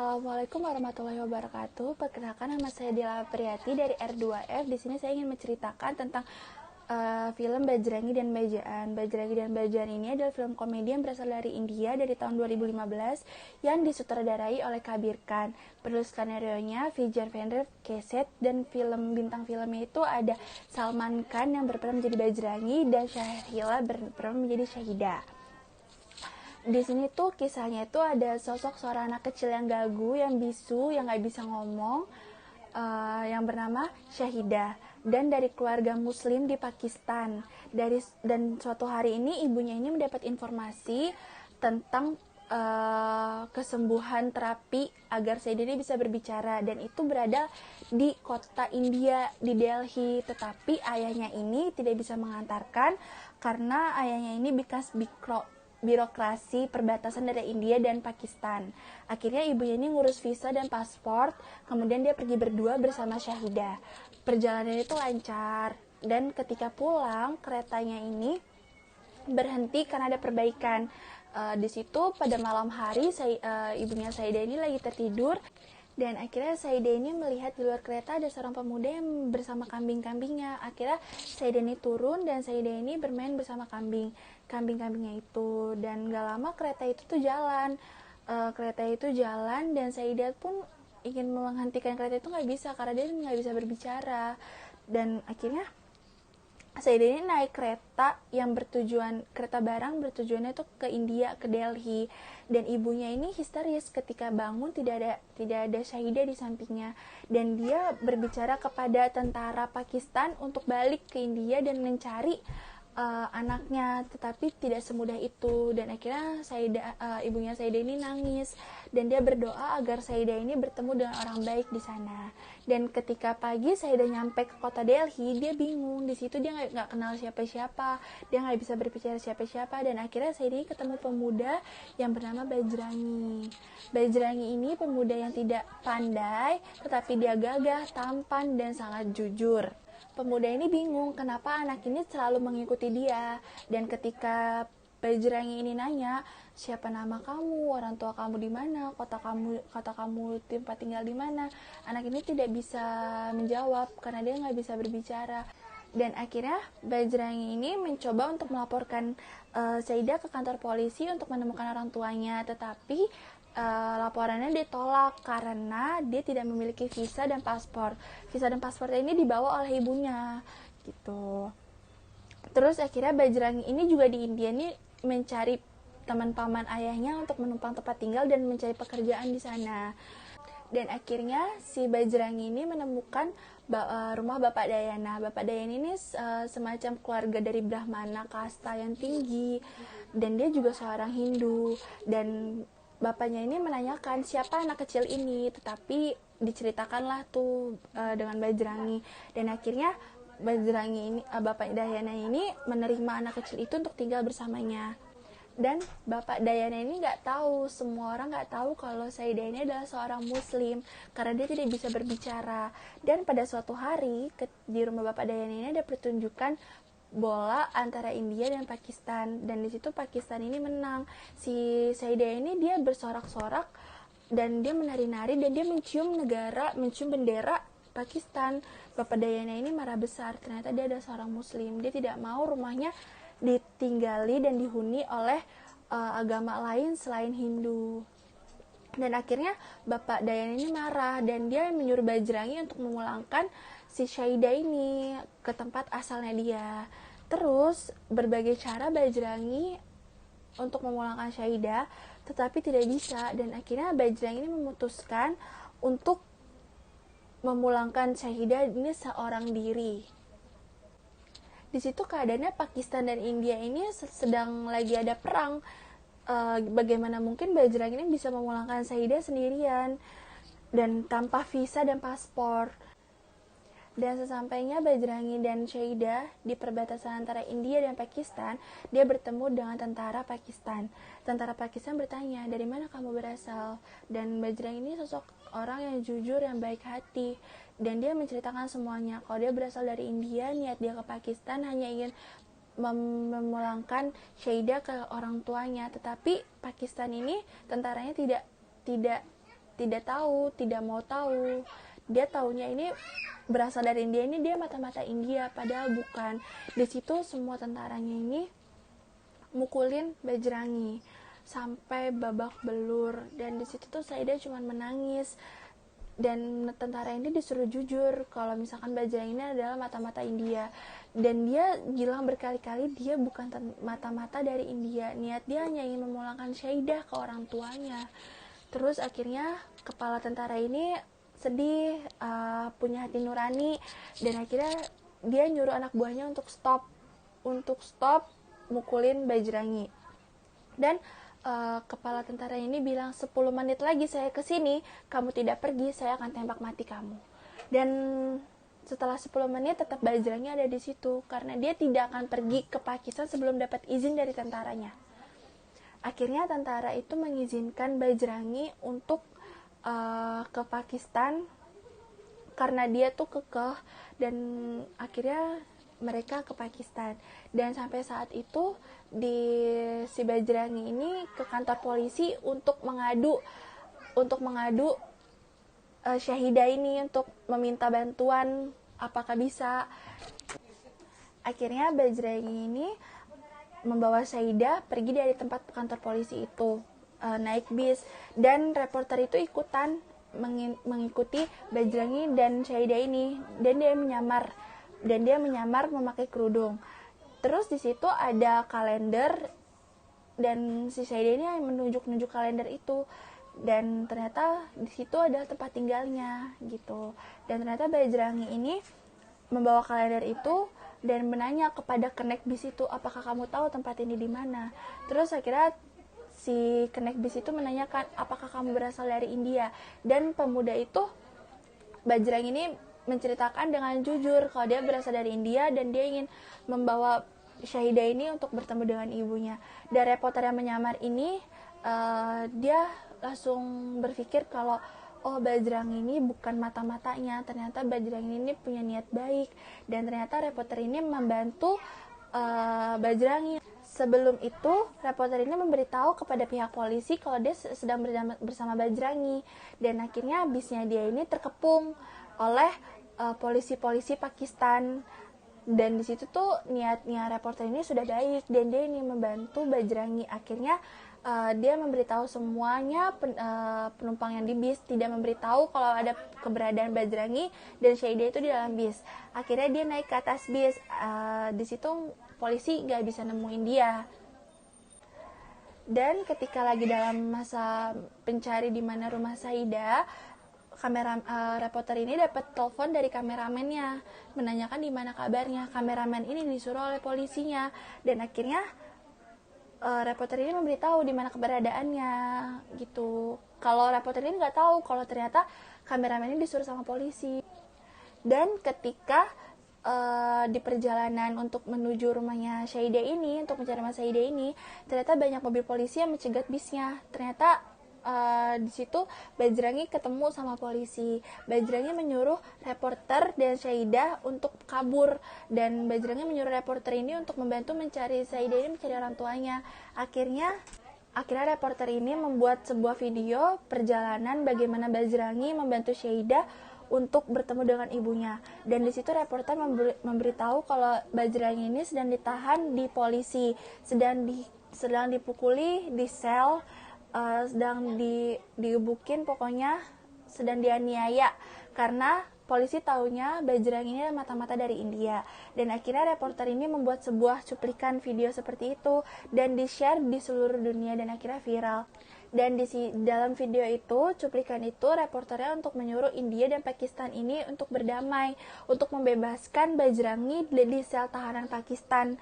Assalamualaikum warahmatullahi wabarakatuh. Perkenalkan, nama saya Dila Priyati dari R2F. Di sini saya ingin menceritakan tentang film Bajrangi dan Bajaan. Bajrangi dan Bajaan ini adalah film komedi yang berasal dari India dari tahun 2015 yang disutradarai oleh Kabir Khan. Penulis skenario-nya Vijayanandra Keset, dan bintang filmnya itu ada Salman Khan yang berperan menjadi Bajrangi dan Shahila berperan menjadi Shahida. Di sini tuh kisahnya itu ada sosok seorang anak kecil yang gagu, yang bisu, yang nggak bisa ngomong, yang bernama Shahida, dan dari keluarga Muslim di Pakistan. Dan suatu hari ini ibunya ini mendapat informasi tentang kesembuhan terapi agar Shahida ini bisa berbicara, dan itu berada di kota India, di Delhi. Tetapi ayahnya ini tidak bisa mengantarkan karena ayahnya ini bekas birokrasi perbatasan dari India dan Pakistan. Akhirnya ibunya ini ngurus visa dan paspor, kemudian dia pergi berdua bersama Shahida. Perjalanan itu lancar, dan ketika pulang keretanya ini berhenti karena ada perbaikan. Di situ pada malam hari ibunya Shahida ini lagi tertidur, dan akhirnya Shahida ini melihat di luar kereta ada seorang pemuda yang bersama kambing-kambingnya. Akhirnya Shahida ini turun, dan Shahida ini bermain bersama kambing-kambingnya itu. Dan gak lama kereta itu jalan, dan Shahida pun ingin menghentikan kereta itu nggak bisa karena dia nggak bisa berbicara. Dan akhirnya Shahida ini naik kereta barang bertujuannya itu ke India, ke Delhi. Dan ibunya ini histeris ketika bangun tidak ada Shahida di sampingnya, dan dia berbicara kepada tentara Pakistan untuk balik ke India dan mencari anaknya, tetapi tidak semudah itu. Dan akhirnya ibunya Shahida ini nangis, dan dia berdoa agar Shahida ini bertemu dengan orang baik di sana. Dan ketika pagi Shahida nyampe ke kota Delhi, dia bingung. Di situ dia nggak kenal siapa-siapa, dia nggak bisa berbicara siapa-siapa. Dan akhirnya Shahida ini ketemu pemuda yang bernama Bajrangi. Bajrangi ini pemuda yang tidak pandai, tetapi dia gagah, tampan, dan sangat jujur. Pemuda ini bingung kenapa anak ini selalu mengikuti dia. Dan ketika Bajrangi ini nanya, siapa nama kamu, orang tua kamu di mana, kota kamu tempat tinggal di mana, anak ini tidak bisa menjawab karena dia nggak bisa berbicara. Dan akhirnya Bajrangi ini mencoba untuk melaporkan Shahida ke kantor polisi untuk menemukan orang tuanya, tetapi laporannya ditolak karena dia tidak memiliki visa dan paspor. Visa dan paspornya ini dibawa oleh ibunya gitu. Terus akhirnya Bajrangi ini juga di India nih mencari teman paman ayahnya untuk menumpang tempat tinggal dan mencari pekerjaan di sana. Dan akhirnya si Bajrangi ini menemukan rumah Bapak Dayana. Bapak Dayana ini semacam keluarga dari Brahmana, kasta yang tinggi, dan dia juga seorang Hindu. Dan bapaknya ini menanyakan siapa anak kecil ini, tetapi diceritakanlah tuh dengan Bajrangi. Dan akhirnya Bajrangi ini, Bapak Dayana ini menerima anak kecil itu untuk tinggal bersamanya. Dan Bapak Dayana ini nggak tahu, semua orang nggak tahu kalau Shahida ini adalah seorang Muslim karena dia tidak bisa berbicara. Dan pada suatu hari di rumah Bapak Dayana ini ada pertunjukan bola antara India dan Pakistan, dan di situ Pakistan ini menang. Si Shahida ini dia bersorak-sorak dan dia menari-nari, dan dia mencium bendera Pakistan. Bapak Dayana ini marah besar, ternyata dia adalah seorang Muslim. Dia tidak mau rumahnya ditinggali dan dihuni oleh agama lain selain Hindu. Dan akhirnya Bapak Dayana ini marah, dan dia menyuruh Bajrangi untuk memulangkan si Shahida ini ke tempat asalnya dia. Terus berbagai cara Bajrangi untuk memulangkan Shahida, tetapi tidak bisa. Dan akhirnya Bajrangi ini memutuskan untuk memulangkan Shahida ini seorang diri. Di situ keadaannya Pakistan dan India ini sedang lagi ada perang. Bagaimana mungkin Bajrangi ini bisa memulangkan Shahida sendirian dan tanpa visa dan paspor. Dan sesampainya Bajrangi dan Shahida di perbatasan antara India dan Pakistan, dia bertemu dengan tentara Pakistan. Tentara Pakistan bertanya, dari mana kamu berasal? Dan Bajrangi ini sosok orang yang jujur, yang baik hati, dan dia menceritakan semuanya. Kalau dia berasal dari India, niat dia ke Pakistan hanya ingin memulangkan Shahida ke orang tuanya. Tetapi Pakistan ini tentaranya tidak tidak tahu, tidak mau tahu. Dia taunya ini berasal dari India, ini dia mata-mata India, padahal bukan. Di situ semua tentaranya ini mukulin Bajrangi sampai babak belur, dan di situ tuh Saida cuma menangis, dan tentara ini disuruh jujur kalau misalkan Bajrangi ini adalah mata-mata India, dan dia bilang berkali-kali dia bukan mata-mata dari India, niat dia hanya ingin memulangkan Syaidah ke orang tuanya. Terus akhirnya kepala tentara ini sedih, punya hati nurani, dan akhirnya dia nyuruh anak buahnya untuk stop mukulin Bajrangi. Dan kepala tentara ini bilang, 10 menit lagi saya kesini, kamu tidak pergi, saya akan tembak mati kamu. Dan setelah 10 menit tetap Bajrangi ada di situ, karena dia tidak akan pergi ke Pakistan sebelum dapat izin dari tentaranya. Akhirnya tentara itu mengizinkan Bajrangi untuk ke Pakistan, karena dia tuh kekeh, dan akhirnya mereka ke Pakistan. Dan sampai saat itu si Bajrangi ini ke kantor polisi untuk mengadu Syahidah ini, untuk meminta bantuan apakah bisa. Akhirnya Bajrangi ini membawa Syahidah pergi dari tempat kantor polisi itu, naik bis, dan reporter itu ikutan mengikuti Bajrangi dan Syahidah ini, dan dia menyamar memakai kerudung. Terus di situ ada kalender, dan si Syahidah ini menunjuk kalender itu, dan ternyata di situ adalah tempat tinggalnya gitu. Dan ternyata Bajrangi ini membawa kalender itu dan menanya kepada kenek bis itu, apakah kamu tahu tempat ini di mana? Terus akhirnya si kenek bis itu menanyakan, apakah kamu berasal dari India? Dan pemuda itu, Bajrangi ini menceritakan dengan jujur kalau dia berasal dari India dan dia ingin membawa Syahidah ini untuk bertemu dengan ibunya. Dan reporter yang menyamar ini, dia langsung berpikir kalau Bajrangi ini bukan mata-matanya, ternyata Bajrangi ini punya niat baik, dan ternyata reporter ini membantu Bajrangi. Sebelum itu, reporter ini memberitahu kepada pihak polisi kalau dia sedang bersama Bajrangi, dan akhirnya bisnya dia ini terkepung oleh polisi-polisi Pakistan. Dan di situ tuh niatnya reporter ini sudah baik, dan dia ingin membantu Bajrangi. Akhirnya dia memberitahu semuanya penumpang yang di bis, tidak memberitahu kalau ada keberadaan Bajrangi dan Syahidah itu di dalam bis. Akhirnya dia naik ke atas bis, di situ polisi gak bisa nemuin dia. Dan ketika lagi dalam masa pencari di mana rumah Syahidah, reporter ini dapat telepon dari kameramennya menanyakan di mana kabarnya. Kameramen ini disuruh oleh polisinya, dan akhirnya reporter ini memberitahu di mana keberadaannya gitu. Kalau reporter ini nggak tahu kalau ternyata kameramen ini disuruh sama polisi. Dan ketika di perjalanan untuk menuju rumahnya Syahidah ini, untuk mencari rumah Syahidah ini, ternyata banyak mobil polisi yang mencegat bisnya. Ternyata di situ Bajrangi ketemu sama polisi. Bajrangi menyuruh reporter dan Syahidah untuk kabur, dan Bajrangi menyuruh reporter ini untuk membantu mencari Syahidah ini, mencari orang tuanya. Akhirnya reporter ini membuat sebuah video perjalanan bagaimana Bajrangi membantu Syahidah untuk bertemu dengan ibunya. Dan di situ reporter memberitahu kalau Bajrangi ini sedang ditahan di polisi, sedang dipukuli di sel, sedang digebukin, pokoknya sedang dianiaya, karena polisi taunya Bajrangi ini mata-mata dari India. Dan akhirnya reporter ini membuat sebuah cuplikan video seperti itu dan di-share di seluruh dunia, dan akhirnya viral. Dan dalam video itu, cuplikan itu, reporternya untuk menyuruh India dan Pakistan ini untuk berdamai, untuk membebaskan Bajrangi di sel tahanan Pakistan.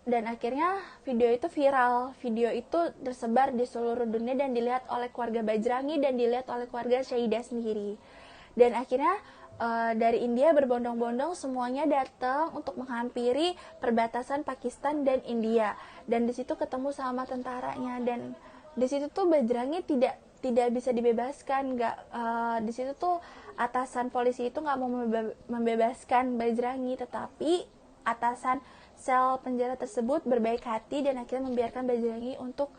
Dan akhirnya video itu viral. Video itu tersebar di seluruh dunia dan dilihat oleh keluarga Bajrangi dan dilihat oleh keluarga Syahidah sendiri. Dan akhirnya dari India berbondong-bondong semuanya datang untuk menghampiri perbatasan Pakistan dan India. Dan di situ ketemu sama tentaranya, dan di situ tuh Bajrangi tidak bisa dibebaskan. Di situ tuh atasan polisi itu nggak mau membebaskan Bajrangi, tetapi atasan sel penjara tersebut berbaik hati dan akhirnya membiarkan Bajrangi untuk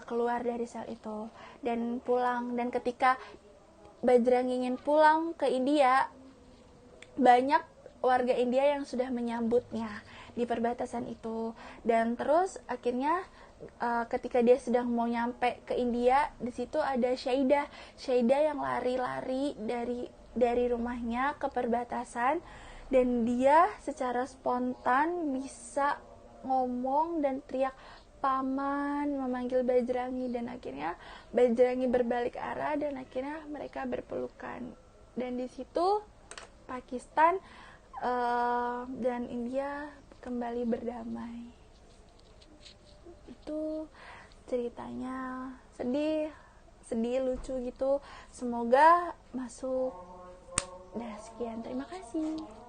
keluar dari sel itu dan pulang. Dan ketika Bajrang ingin pulang ke India, banyak warga India yang sudah menyambutnya di perbatasan itu. Dan terus akhirnya ketika dia sedang mau nyampe ke India, di situ ada Syaidah yang lari-lari dari rumahnya ke perbatasan, dan dia secara spontan bisa ngomong dan teriak paman, memanggil Bajrangi, dan akhirnya Bajrangi berbalik arah dan akhirnya mereka berpelukan. Dan di situ Pakistan dan India kembali berdamai. Itu ceritanya, sedih lucu gitu, semoga masuk. Sekian, terima kasih.